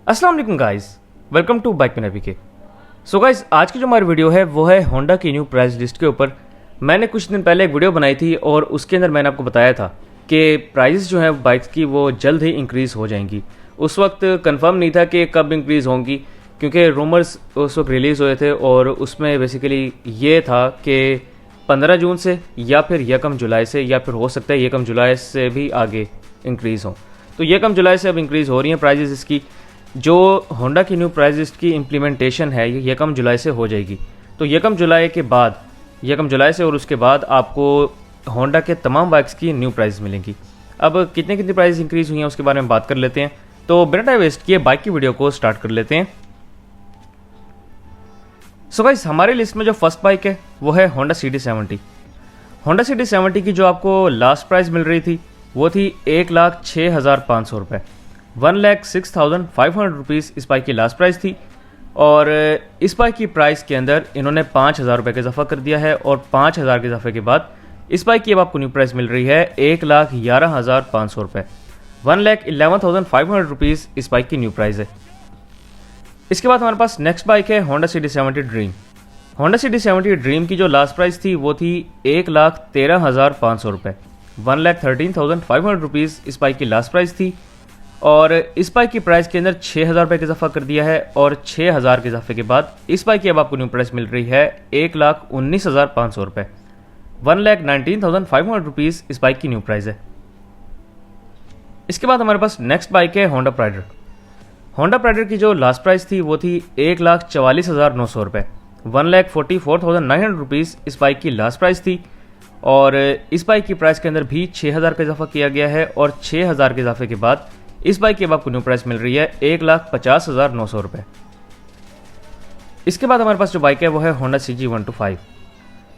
अस्सलाम वालेकुम guys, welcome to bike में के। सो गाइस, आज की जो हमारी वीडियो है वो है होंडा की न्यू प्राइस लिस्ट के ऊपर। मैंने कुछ दिन पहले एक वीडियो बनाई थी और उसके अंदर मैंने आपको बताया था कि प्राइस जो है बाइक्स की वो जल्द ही इंक्रीज़ हो जाएंगी। उस वक्त कंफर्म नहीं था कि कब इंक्रीज़ होंगी, क्योंकि रूमर्स उस वक्त रिलीज़ हुए थे और उसमें बेसिकली ये था कि 15 जून से या फिर यकम जुलाई से, या फिर हो सकता है यकम जुलाई से भी आगे इंक्रीज़ हो। तो यकम जुलाई से अब इंक्रीज़ हो रही हैं प्राइजेस इसकी। जो होंडा की न्यू प्राइस लिस्ट की इम्प्लीमेंटेशन है ये यकम जुलाई से हो जाएगी। तो यकम जुलाई के बाद, यकम जुलाई से और उसके बाद आपको होंडा के तमाम बाइक्स की न्यू प्राइस मिलेंगी। अब कितनी कितनी प्राइस इंक्रीज़ हुई हैं उसके बारे में बात कर लेते हैं। तो बिना टाइम वेस्ट किए बाइक की वीडियो को स्टार्ट कर लेते हैं। सो गाइस, हमारे लिस्ट में जो फर्स्ट बाइक है वो है होंडा CD70। होंडा CD70 की जो आपको लास्ट प्राइस मिल रही थी वो थी 1,06,500 रुपये। 1,06,500 रुपीज़ इस बाइक की लास्ट प्राइस थी। और इस बाइक की प्राइस के अंदर इन्होंने 5,000 रुपये का इजाफा कर दिया है और 5,000 के इजाफे के बाद इस बाइक की अब आपको न्यू प्राइस मिल रही है 1,11,500 रुपये। 1,11,500 रुपीज़ इस बाइक की न्यू प्राइस है। इसके बाद हमारे पास नेक्स्ट बाइक है Honda CD70 dream. Honda CD70 dream की जो लास्ट प्राइस थी वो थी 1,13,500 रुपये। 1,13,500 रुपीज़ इस बाइक की लास्ट प्राइस थी। और इस बाइक की प्राइस के अंदर 6,000 रुपये का इजाफा कर दिया है और 6,000 के इजाफे के बाद इस बाइक की अब आपको न्यू प्राइस मिल रही है 1,19,500 रुपये। 1,19,500 रुपीज़ इस बाइक की न्यू प्राइस है। इसके बाद हमारे पास नेक्स्ट बाइक है होंडा प्राइडर। होंडा प्राइडर की जो लास्ट प्राइस थी वो थी 1,44,900 रुपये। 1,44,900 रुपीज़ इस बाइक की लास्ट प्राइस थी। और इस बाइक की प्राइस के अंदर भी 6,000 का इजाफा किया गया है और 6,000 के इजाफे के बाद इस बाइक की अब आपको न्यू प्राइस मिल रही है 1,50,900 रुपये। इसके बाद हमारे पास जो बाइक है वो है होंडा CG125।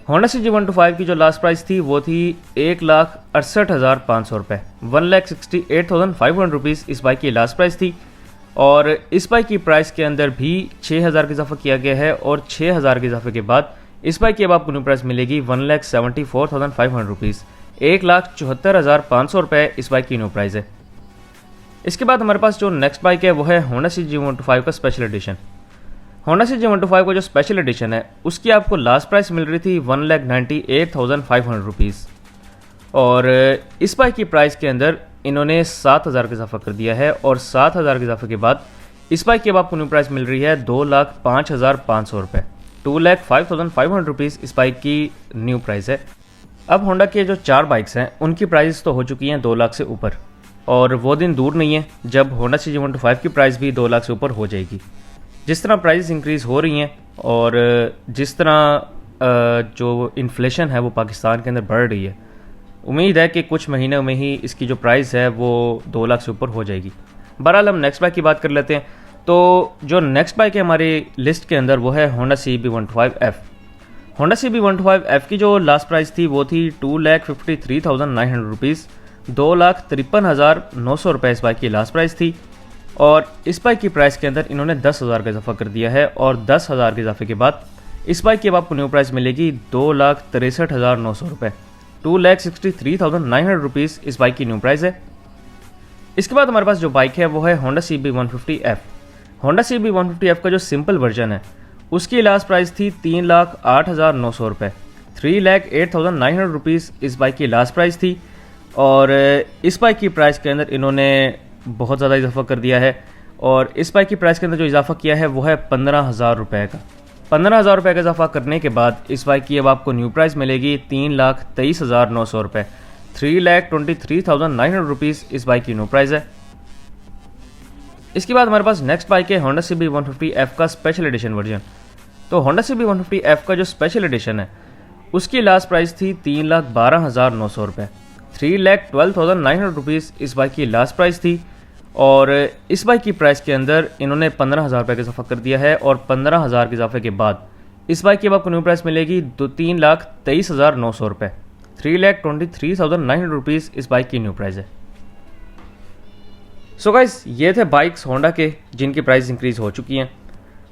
होंडा CG125 की जो लास्ट प्राइस थी वो थी 1,68,500 रुपये। 1,68,500 रुपीज़ इस बाइक की लास्ट प्राइस थी। और इस बाइक की प्राइस के अंदर भी 6,000 का इजाफा किया गया है और 6,000 के इजाफे के बाद इस बाइक की अब आपको न्यू प्राइस मिलेगी 1,74,500 रुपीज़। 1,74,500 रुपये इस बाइक की न्यू प्राइस है। इसके बाद हमारे पास जो नेक्स्ट बाइक है वो है होंडा CG125 का स्पेशल एडिशन। होंडा CG125 का जो स्पेशल एडिशन है उसकी आपको लास्ट प्राइस मिल रही थी 1,98,500 रुपीज़। और इस बाइक की प्राइस के अंदर इन्होंने 7,000 का इजाफा कर दिया है और 7,000 के इजाफे के बाद इस बाइक की अब आपको न्यू प्राइस मिल रही है 2,05,500 रुपये। 2,05,500 रुपीज़ इस बाइक की न्यू प्राइस है। अब होंडा के जो 4 बाइक्स हैं उनकी प्राइस तो हो चुकी हैं 2 लाख से ऊपर, और वो दिन दूर नहीं है जब होंडा CG125 की प्राइस भी 2 लाख से ऊपर हो जाएगी। जिस तरह प्राइस इंक्रीज़ हो रही हैं और जिस तरह जो इन्फ्लेशन है वो पाकिस्तान के अंदर बढ़ रही है, उम्मीद है कि कुछ महीनों में ही इसकी जो प्राइस है वो 2 लाख से ऊपर हो जाएगी। बहरहाल हम नेक्स्ट बाइक की बात कर लेते हैं। तो जो नेक्स्ट बाइक है हमारी लिस्ट के अंदर वो है होंडा CB125F। होंडा CB125F की जो लास्ट प्राइस थी वो थी 2,53,900 रुपीज़। 2,53,900 रुपये इस बाइक की लास्ट प्राइस थी। और इस बाइक की प्राइस के अंदर इन्होंने 10,000 का इजाफा कर दिया है और 10,000 के इजाफे के बाद इस बाइक की अब आपको न्यू प्राइस मिलेगी 2,63,900 रुपये। 2,63,900 रुपीज़ इस बाइक की न्यू प्राइस है। इसके बाद हमारे पास जो बाइक है वो है होंडा CB150F। होंडा CB150F का जो सिंपल वर्जन है उसकी लास्ट प्राइस थी 3,08,900 रुपये। 3,08,900 रुपीज़ इस बाइक की लास्ट प्राइस थी। और इस बाइक की प्राइस के अंदर इन्होंने बहुत ज़्यादा इजाफा कर दिया है और इस बाइक की प्राइस के अंदर जो इजाफा किया है वो है 15,000 रुपये का। 15,000 रुपये का इजाफा करने के बाद इस बाइक की अब आपको न्यू प्राइस मिलेगी 3,23,900 रुपये। 3,23,900 रुपीज़ इस बाइक की न्यू प्राइस है। इसके बाद हमारे पास नेक्स्ट बाइक है होंडा CB150F का स्पेशल एडिशन वर्जन। तो होंडा CB150F का जो स्पेशल एडिशन है उसकी लास्ट प्राइस थी 3,12,900 रुपये। 3,12,900 रुपीज़ इस बाइक की लास्ट प्राइस थी। और इस बाइक की प्राइस के अंदर इन्होंने 15,000 रुपये का इजाफा कर दिया है और 15,000 के इजाफे के बाद इस बाइक की अब आपको न्यू प्राइस मिलेगी 3,23,900 रुपये। 3,23,900 रुपीज़ इस बाइक की न्यू प्राइस है। सो गाइस, ये थे बाइक्स होंडा के जिनकी प्राइस इंक्रीज़ हो चुकी हैं।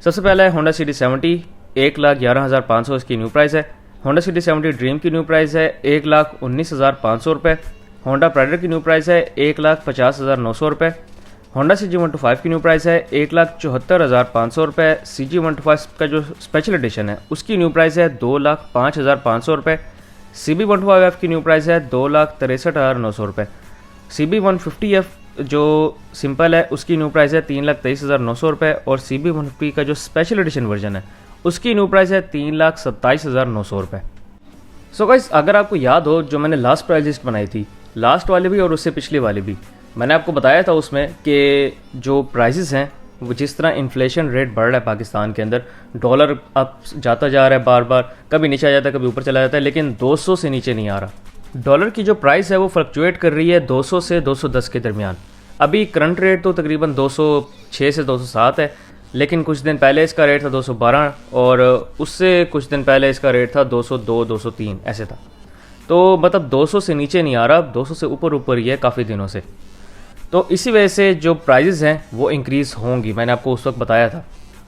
सबसे पहला है होंडा CD70 1,11,500 इसकी न्यू प्राइस है। होंडा सिटी 70 ड्रीम की न्यू प्राइस है 1,19,500 रुपये। होंडा प्राइडर की न्यू प्राइस है 1,50,900 रुपये। होंडा CG125 की न्यू प्राइस है 1,74,500 रुपये। CG125 का जो स्पेशल एडिशन है उसकी न्यू प्राइस है 2,05,500 रुपये। CB125F की न्यू प्राइस है 2,63,900 रुपये। CB150F जो सिंपल है उसकी न्यू प्राइस है 3,23,900 रुपये। और CB150 का जो स्पेशल एडिशन वर्जन है उसकी न्यू प्राइस है 3,27,900 रुपये। सो गाइस, अगर आपको याद हो जो मैंने लास्ट प्राइस लिस्ट बनाई थी, लास्ट वाली भी और उससे पिछली वाली भी, मैंने आपको बताया था उसमें कि जो प्राइसेस हैं वो जिस तरह इन्फ्लेशन रेट बढ़ रहा है पाकिस्तान के अंदर, डॉलर अब जाता जा रहा है, बार बार कभी नीचे आ जाता है कभी ऊपर चला जाता है, लेकिन 200 से नीचे नहीं आ रहा। डॉलर की जो प्राइस है वो फ्लक्चुएट कर रही है 200 से 210 के दरमियान। अभी करंट रेट तो तकरीबन 206 से 207 है, लेकिन कुछ दिन पहले इसका रेट था 212 और उससे कुछ दिन पहले इसका रेट था 202 203 ऐसे था। तो मतलब 200 से नीचे नहीं आ रहा, 200 से ऊपर ही है काफ़ी दिनों से। तो इसी वजह से जो प्राइजेज़ हैं वो इंक्रीज़ होंगी, मैंने आपको उस वक्त बताया था।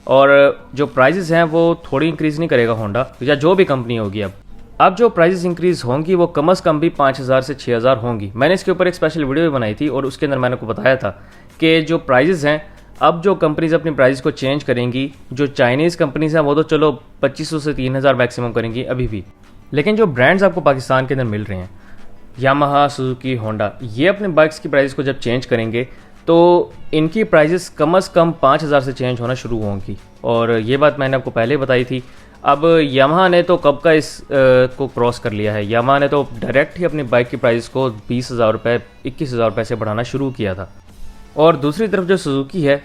और जो प्राइजेज़ हैं वो थोड़ी इंक्रीज़ नहीं करेगा होंडा या जो भी कंपनी होगी। अब जो प्राइजेज़ इंक्रीज़ होंगी वो कम से कम भी 5,000 से 6,000 होंगी। मैंने इसके ऊपर एक स्पेशल वीडियो भी बनाई थी और उसके अंदर मैंने आपको बताया था कि जो प्राइजेज़ हैं, अब जो कंपनीज अपनी प्राइस को चेंज करेंगी, जो चाइनीज़ कंपनीज हैं वो तो चलो 2,500 से 3,000 मैक्सिमम करेंगी अभी भी, लेकिन जो ब्रांड्स आपको पाकिस्तान के अंदर मिल रहे हैं, यामाहा, सुजुकी, होंडा, ये अपने बाइक्स की प्राइस को जब चेंज करेंगे तो इनकी प्राइजेस कम से कम 5,000 से चेंज होना शुरू होंगी। और ये बात मैंने आपको पहले बताई थी। अब यामाहा ने तो कब का इस को क्रॉस कर लिया है। यामाहा ने तो डायरेक्ट ही अपनी बाइक की प्राइस को 20,000 रुपये, 21,000 रुपये से बढ़ाना शुरू किया था। और दूसरी तरफ जो सुजुकी है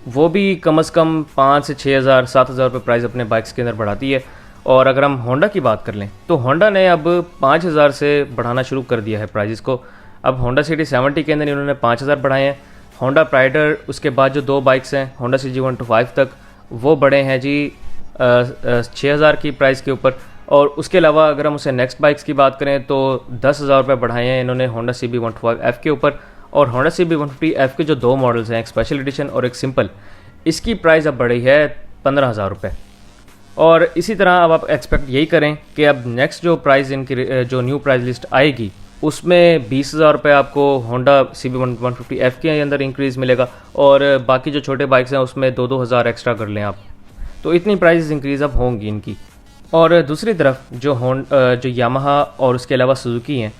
वो भी कम से कम 5 से 6,000, 7,000 रुपये प्राइस अपने बाइक्स के अंदर बढ़ाती है। और अगर हम होंडा की बात कर लें तो होंडा ने अब 5,000 से बढ़ाना शुरू कर दिया है प्राइजेस को। अब होंडा सिटी 70 के अंदर इन्होंने 5,000 बढ़ाए हैं। होंडा प्राइडर, उसके बाद जो दो बाइक्स हैं होंडा CG125 तक, वो बढ़े हैं जी 6,000 की प्राइस के ऊपर। और उसके अलावा अगर हम उसे नेक्स्ट बाइक्स की बात करें तो 10,000 रुपये बढ़ाए हैं इन्होंने होंडा CB125F के ऊपर। और होंडा CB150F के जो दो मॉडल्स हैं, एक स्पेशल एडिशन और एक सिंपल, इसकी प्राइस अब बढ़ी है 15,000 रुपये। और इसी तरह अब आप एक्सपेक्ट यही करें कि अब नेक्स्ट जो प्राइस इनकी जो न्यू प्राइस लिस्ट आएगी उसमें 20,000 रुपये आपको होंडा CB150F के अंदर इंक्रीज़ मिलेगा। और बाकी जो छोटे बाइक्स हैं उसमें 2,000 एक्स्ट्रा कर लें आप, तो इतनी प्राइस इंक्रीज़ अब होंगी इनकी। और दूसरी तरफ जो यामाहा और उसके अलावा सुजुकी हैं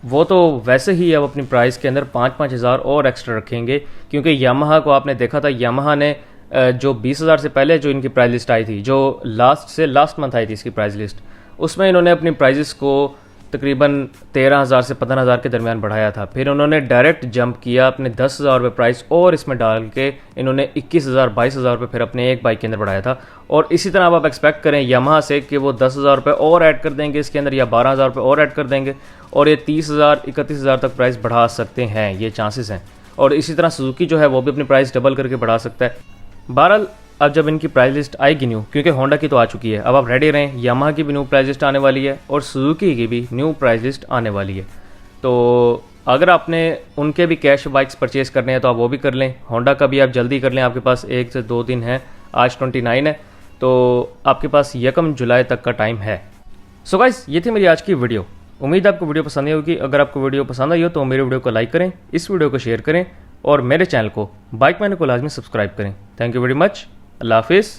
वो तो वैसे ही अब अपनी प्राइस के अंदर 5,000 और एक्स्ट्रा रखेंगे, क्योंकि यामाहा को आपने देखा था, यामाहा ने जो 20,000 से पहले जो इनकी प्राइस लिस्ट आई थी, जो लास्ट मंथ आई थी इसकी प्राइस लिस्ट, उसमें इन्होंने अपनी प्राइजेस को तकरीबन 13,000 से 15,000 के दरमियान बढ़ाया था। फिर उन्होंने डायरेक्ट जंप किया अपने 10,000 रुपये प्राइस और इसमें डाल के इन्होंने 21,000 22,000 रुपये फिर अपने एक बाइक के अंदर बढ़ाया था। और इसी तरह अब आप एक्सपेक्ट करें यामाहा से कि वो 10,000 रुपये और ऐड कर देंगे इसके अंदर, या 12,000 रुपये और ऐड कर देंगे और ये 30,000 31,000 तक प्राइस बढ़ा सकते हैं, ये चांसेस हैं। और इसी तरह सुजुकी जो है वो भी अपनी प्राइस डबल करके बढ़ा सकता है। बहरहाल अब जब इनकी प्राइस लिस्ट आएगी न्यू, क्योंकि होंडा की तो आ चुकी है, अब आप रेडी रहें, यामाहा की भी न्यू प्राइस लिस्ट आने वाली है और सुजुकी की भी न्यू प्राइस लिस्ट आने वाली है। तो अगर आपने उनके भी कैश बाइक्स परचेज़ करने हैं तो आप वो भी कर लें। होंडा का भी आप जल्दी कर लें, आपके पास 1 से 2 दिन है, आज 29 है, तो आपके पास 1 जुलाई तक का टाइम है। सो गाइस, ये थी मेरी आज की वीडियो। उम्मीद है आपको वीडियो पसंद आई होगी। अगर आपको वीडियो पसंद आई हो तो मेरे वीडियो को लाइक करें, इस वीडियो को शेयर करें और मेरे चैनल को बाइक मैन को लाजमी सब्सक्राइब करें। Thank you very much. अल्लाह हाफिज़।